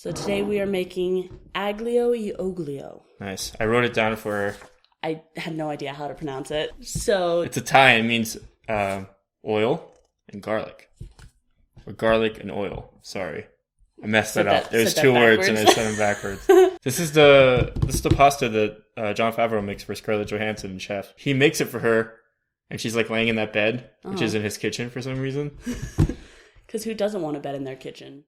So today we are making Aglio e Oglio. Nice. I wrote it down for her. I had no idea how to pronounce it. So it's Italian. It means oil and garlic. Or garlic and oil. Sorry. I messed that up. There's two words and I said them backwards. This is the pasta that Jon Favreau makes for Scarlett Johansson, chef. He makes it for her, and she's like laying in that bed, which is in his kitchen for some reason. Because who doesn't want a bed in their kitchen?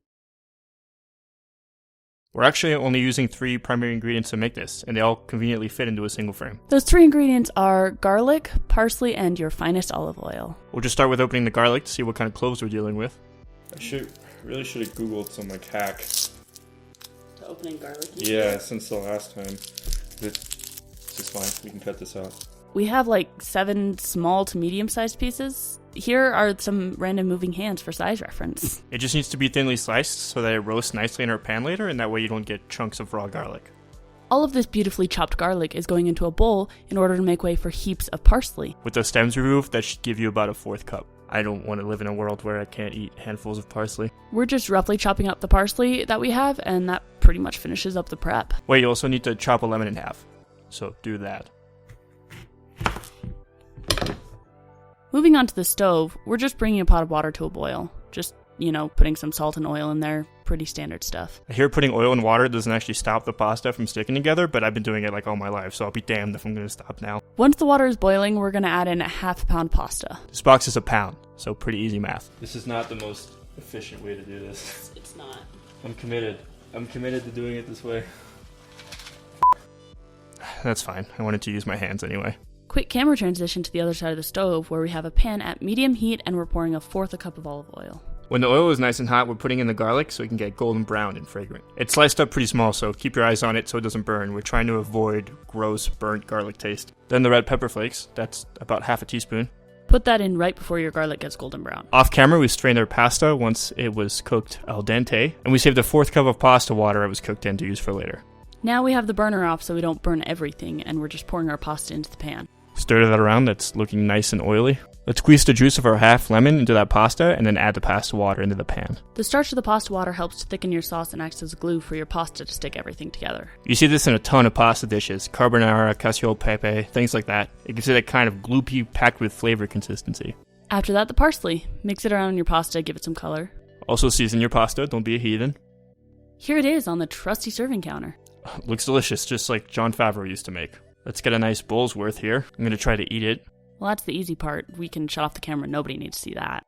We're actually only using 3 primary ingredients to make this, and they all conveniently fit into a single frame. Those 3 ingredients are garlic, parsley, and your finest olive oil. We'll just start with opening the garlic to see what kind of cloves we're dealing with. I really should have Googled some hack. To opening garlic? Yeah, since the last time. This is fine. We can cut this out. We have 7 small to medium-sized pieces. Here are some random moving hands for size reference. It just needs to be thinly sliced so that it roasts nicely in our pan later, and that way you don't get chunks of raw garlic. All of this beautifully chopped garlic is going into a bowl in order to make way for heaps of parsley. With the stems removed, that should give you about a 1/4 cup. I don't want to live in a world where I can't eat handfuls of parsley. We're just roughly chopping up the parsley that we have, and that pretty much finishes up the prep. Wait, you also need to chop a lemon in half. So do that. Moving on to the stove, we're just bringing a pot of water to a boil. Just, putting some salt and oil in there. Pretty standard stuff. I hear putting oil in water doesn't actually stop the pasta from sticking together, but I've been doing it all my life, so I'll be damned if I'm going to stop now. Once the water is boiling, we're going to add in a 1/2 pound pasta. This box is a pound, so pretty easy math. This is not the most efficient way to do this. It's not. I'm committed to doing it this way. That's fine. I wanted to use my hands anyway. Quick camera transition to the other side of the stove where we have a pan at medium heat and we're pouring a 1/4 cup of olive oil. When the oil is nice and hot, we're putting in the garlic so it can get golden brown and fragrant. It's sliced up pretty small, so keep your eyes on it so it doesn't burn. We're trying to avoid gross, burnt garlic taste. Then the red pepper flakes. That's about 1/2 teaspoon. Put that in right before your garlic gets golden brown. Off camera, we strained our pasta once it was cooked al dente, and we saved a 1/4 cup of pasta water it was cooked in to use for later. Now we have the burner off so we don't burn everything, and we're just pouring our pasta into the pan. Stir that around. That's looking nice and oily. Let's squeeze the juice of our 1/2 lemon into that pasta and then add the pasta water into the pan. The starch of the pasta water helps to thicken your sauce and acts as glue for your pasta to stick everything together. You see this in a ton of pasta dishes. Carbonara, cacio e pepe, things like that. It gives it a kind of gloopy, packed with flavor consistency. After that, the parsley. Mix it around in your pasta, give it some color. Also season your pasta, don't be a heathen. Here it is on the trusty serving counter. Looks delicious, just like Jon Favreau used to make. Let's get a nice bowl's worth here. I'm going to try to eat it. Well, that's the easy part. We can shut off the camera. Nobody needs to see that.